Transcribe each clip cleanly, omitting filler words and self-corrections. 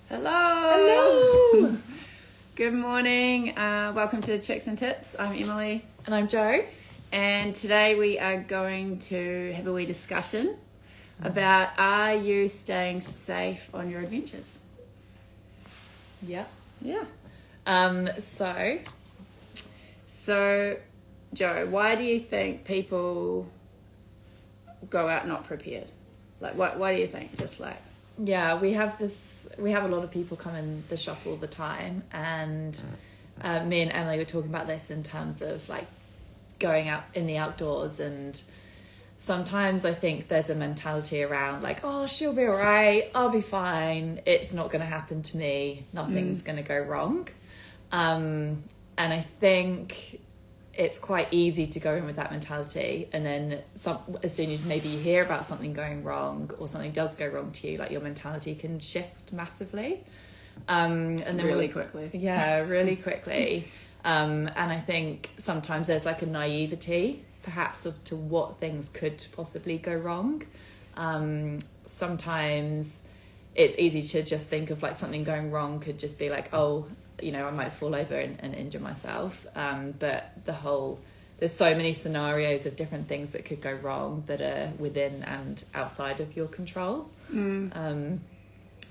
Hello. Hello. Good morning. Welcome to Chicks and Tips. I'm Emily. And I'm Jo. And today we are going to have a wee discussion about, are you staying safe on your adventures? Yeah. Yeah. So, Jo, why do you think people go out not prepared? Like, why do you think? Just like... yeah, we have a lot of people come in the shop all the time, and me and Emily were talking about this in terms of like going out in the outdoors, and sometimes I think there's a mentality around like, oh, she'll be all right, I'll be fine, it's not going to happen to me, nothing's going to go wrong. And I think it's quite easy to go in with that mentality, and then as soon as maybe you hear about something going wrong or something does go wrong to you, like your mentality can shift massively. And then really quickly. Yeah, really quickly. And I think sometimes there's like a naivety perhaps to what things could possibly go wrong. Sometimes it's easy to just think of like something going wrong could just be like, oh, you know, I might fall over and injure myself. But there's so many scenarios of different things that could go wrong that are within and outside of your control.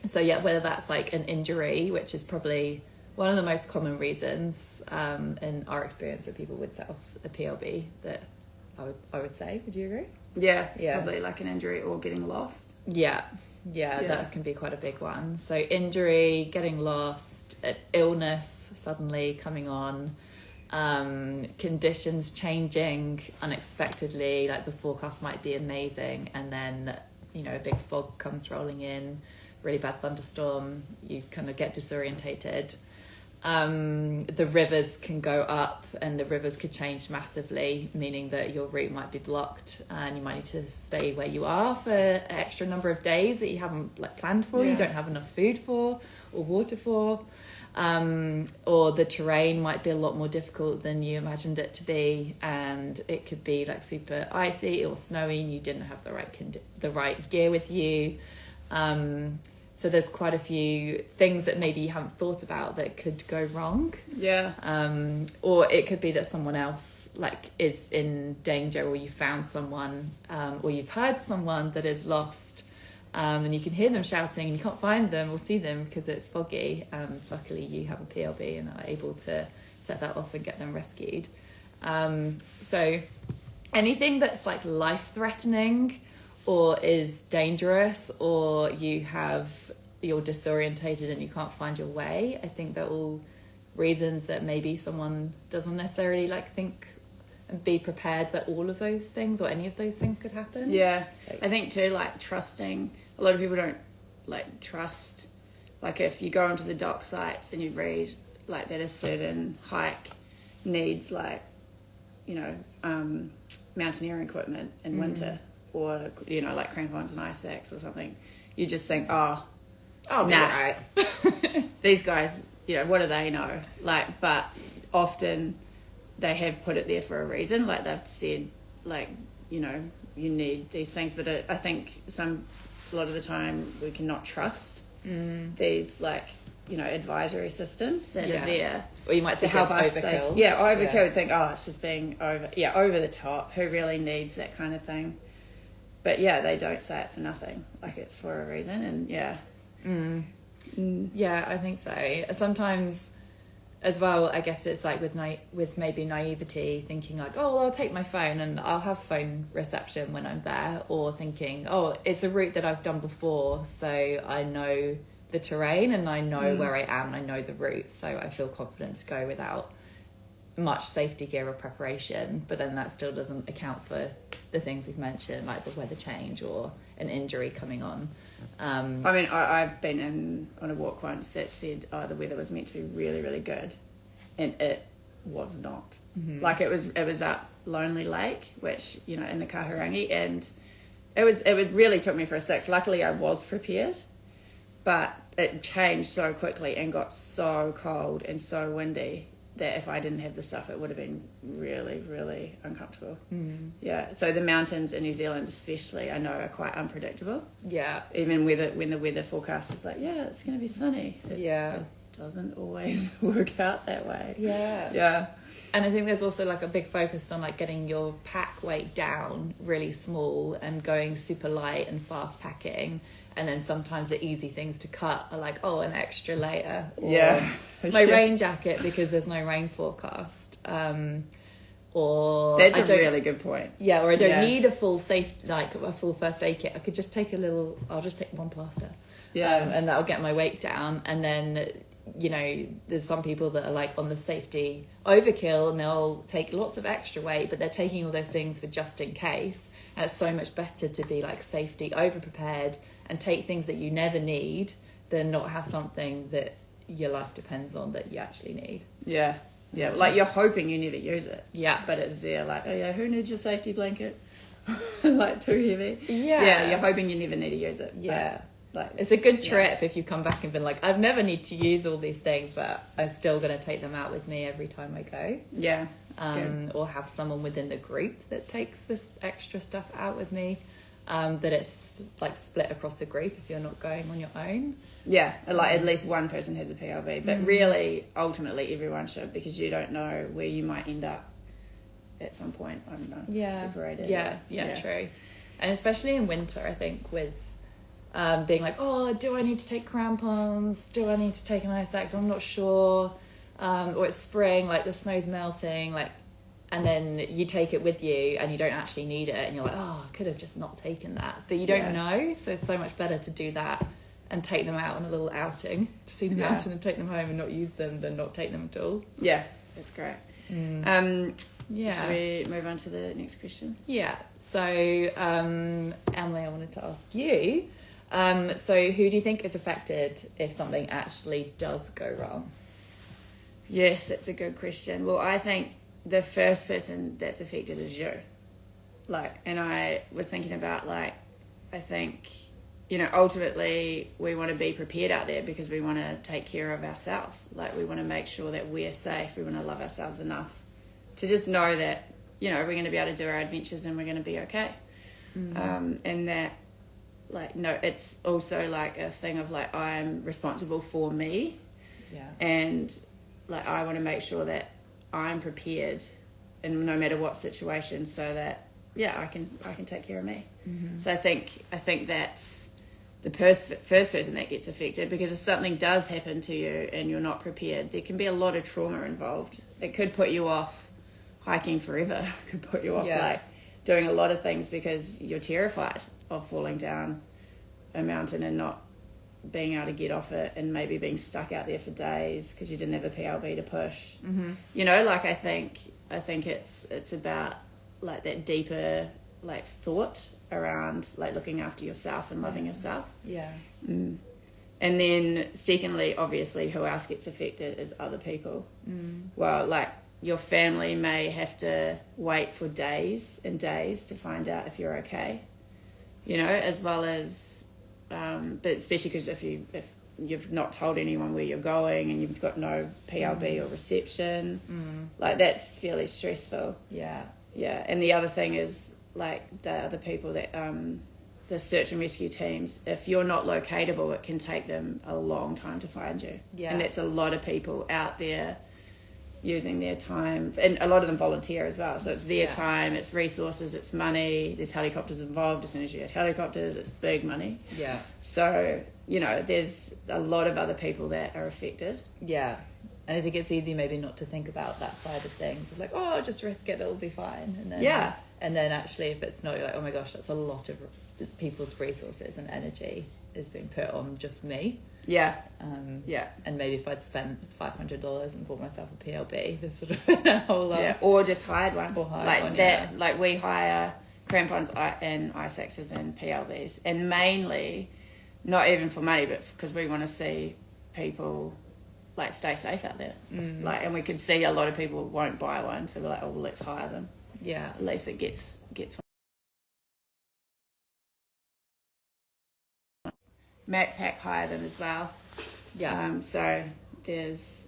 So yeah, whether that's like an injury, which is probably one of the most common reasons in our experience that people would set off a PLB, that I would say. Would you agree? Yeah, Yeah. probably like an injury or getting lost. Yeah, that can be quite a big one. So injury, getting lost, illness suddenly coming on, conditions changing unexpectedly, like the forecast might be amazing and then, you know, a big fog comes rolling in, really bad thunderstorm, you kind of get disorientated. The rivers can go up and the rivers could change massively, meaning that your route might be blocked and you might need to stay where you are for an extra number of days that you haven't like planned for, you don't have enough food for or water for, or the terrain might be a lot more difficult than you imagined it to be, and it could be like super icy or snowy and you didn't have the right gear with you. So there's quite a few things that maybe you haven't thought about that could go wrong. Yeah. Or it could be that someone else like is in danger, or you found someone, or you've heard someone that is lost, and you can hear them shouting and you can't find them or see them because it's foggy. Luckily you have a PLB and are able to set that off and get them rescued. So anything that's like life-threatening or is dangerous, or you're disorientated and you can't find your way, I think they're all reasons that maybe someone doesn't necessarily like think and be prepared that all of those things or any of those things could happen. Yeah, I think too, like trusting, a lot of people don't like trust, like if you go onto the dock sites and you read like that a certain hike needs like, you know, mountaineering equipment in winter, or, you know, like crampons and ice axe or something, you just think, oh nah, right. These guys, you know, what do they know? Like, but often they have put it there for a reason. Like they've said, like, you know, you need these things, but I think a lot of the time we cannot trust these, like, you know, advisory systems that are there. Or you might to think help us overkill. Overkill. Think, oh, it's just being over the top. Who really needs that kind of thing? But yeah, they don't say it for nothing. Like it's for a reason, and Yeah, I think so. Sometimes as well, I guess it's like with maybe naivety, thinking like, oh, well, I'll take my phone and I'll have phone reception when I'm there, or thinking, oh, it's a route that I've done before, so I know the terrain and I know where I am and I know the route, so I feel confident to go without much safety gear or preparation. But then that still doesn't account for the things we've mentioned, like the weather change or an injury coming on. I mean, I've been on a walk once that said, oh, the weather was meant to be really, really good, and it was not. Like it was up Lonely Lake, which, you know, in the Kahurangi, and it really took me for a six. Luckily I was prepared, but it changed so quickly and got so cold and so windy that if I didn't have the stuff, it would have been really, really uncomfortable. Yeah. So the mountains in New Zealand, especially, I know are quite unpredictable. Yeah. Even when the weather forecast is like, yeah, it's going to be sunny. It doesn't always work out that way. Yeah. Yeah. And I think there's also like a big focus on like getting your pack weight down really small and going super light and fast packing. And then sometimes the easy things to cut are like, oh, an extra layer. Or my rain jacket because there's no rain forecast. Or that's a really good point. Yeah, or I don't need a full a full first aid kit. I could just take I'll just take one plaster. Yeah. And that'll get my weight down. And then, you know, there's some people that are like on the safety overkill and they'll take lots of extra weight, but they're taking all those things for just in case. And it's so much better to be like safety over prepared and take things that you never need than not have something that your life depends on that you actually need. Yeah. Yeah. Like you're hoping you never use it. Yeah. But it's there like, oh yeah, who needs your safety blanket? Like too heavy. Yeah. Yeah. You're hoping you never need to use it. Yeah. Like, it's a good trip if you come back and been like, I've never need to use all these things, but I'm still going to take them out with me every time I go. Yeah. Or have someone within the group that takes this extra stuff out with me. That it's like split across the group if you're not going on your own. Yeah, like at least one person has a PLB, but really, ultimately, everyone should, because you don't know where you might end up at some point. I don't know. Yeah. Separated. Yeah, true. And especially in winter, I think with being like, oh, do I need to take crampons? Do I need to take an ice axe? I'm not sure. Or it's spring, like the snow's melting, like, and then you take it with you and you don't actually need it and you're like, oh, I could have just not taken that, but you don't know, so it's so much better to do that and take them out on a little outing to see the mountain and take them home and not use them than not take them at all. Yeah, that's great. Should we move on to the next question? Yeah, so Emily, I wanted to ask you, so who do you think is affected if something actually does go wrong? Yes, that's a good question. Well, I think the first person that's affected is you. Like, and I was thinking about, like, I think, you know, ultimately we want to be prepared out there because we want to take care of ourselves. Like, we want to make sure that we're safe. We want to love ourselves enough to just know that, you know, we're going to be able to do our adventures and we're going to be okay. And that, like, no, it's also like a thing of like, I'm responsible for me. Yeah. And like, I want to make sure that I'm prepared in no matter what situation, so that I can take care of me. So I think that's the first person that gets affected, because if something does happen to you and you're not prepared, there can be a lot of trauma involved. It could put you off hiking forever. It could put you off like doing a lot of things because you're terrified of falling down a mountain and not being able to get off it, and maybe being stuck out there for days because you didn't have a PLB to push. You know, like I think it's about like that deeper like thought around like looking after yourself and loving yourself. And then secondly, obviously, who else gets affected is other people. Well, like your family may have to wait for days and days to find out if you're okay, you know, as well as but especially because if you've not told anyone where you're going and you've got no PLB or reception, like that's fairly stressful. Yeah. And the other thing is like the other people that the search and rescue teams, if you're not locatable, it can take them a long time to find you. And it's a lot of people out there using their time, and a lot of them volunteer as well, so it's their time, it's resources, it's money. There's helicopters involved. As soon as you had helicopters, it's big money. So, you know, there's a lot of other people that are affected. And I think it's easy maybe not to think about that side of things, of like, oh, I'll just risk it, it'll be fine, and then and then actually if it's not, you're like, oh my gosh, that's a lot of people's resources and energy is being put on just me. And maybe if I'd spent $500 and bought myself a PLB, there's sort of a whole lot. Or just hired one. Like we hire crampons and ice axes and PLBs, and mainly not even for money, but because we want to see people like stay safe out there. Like, and we can see a lot of people won't buy one, so we're like, oh well, let's hire them. At least it gets Macpac hire them as well. So there's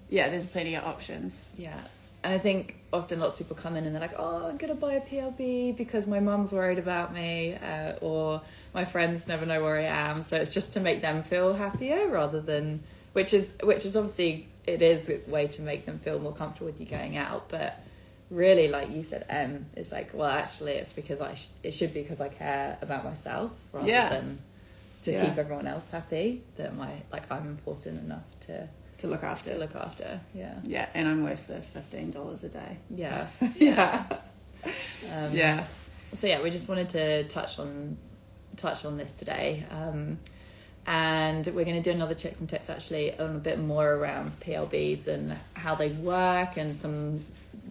plenty of options. Yeah. And I think often lots of people come in and they're like, oh, I'm going to buy a PLB because my mum's worried about me, or my friends never know where I am. So it's just to make them feel happier rather than, which is obviously, it is a way to make them feel more comfortable with you going out. But really, like you said, it's like, well, actually it's because it should be because I care about myself rather than to keep everyone else happy, that I'm important enough to look after. Yeah, and I'm worth the $15 a day. Yeah. Yeah. So yeah, we just wanted to touch on this today, and we're going to do another checks and tips actually on a bit more around PLBs and how they work and some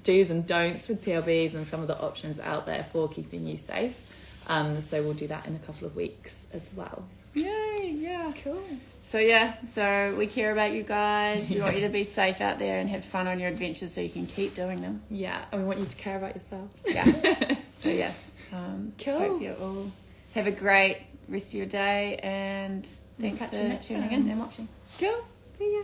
do's and don'ts with PLBs and some of the options out there for keeping you safe. So we'll do that in a couple of weeks as well. Yay! Yeah. Cool. So we care about you guys. We want you to be safe out there and have fun on your adventures so you can keep doing them. Yeah, and we want you to care about yourself. Yeah. So yeah. Cool. Hope you all have a great rest of your day, and thanks for tuning in and watching. Cool. See ya.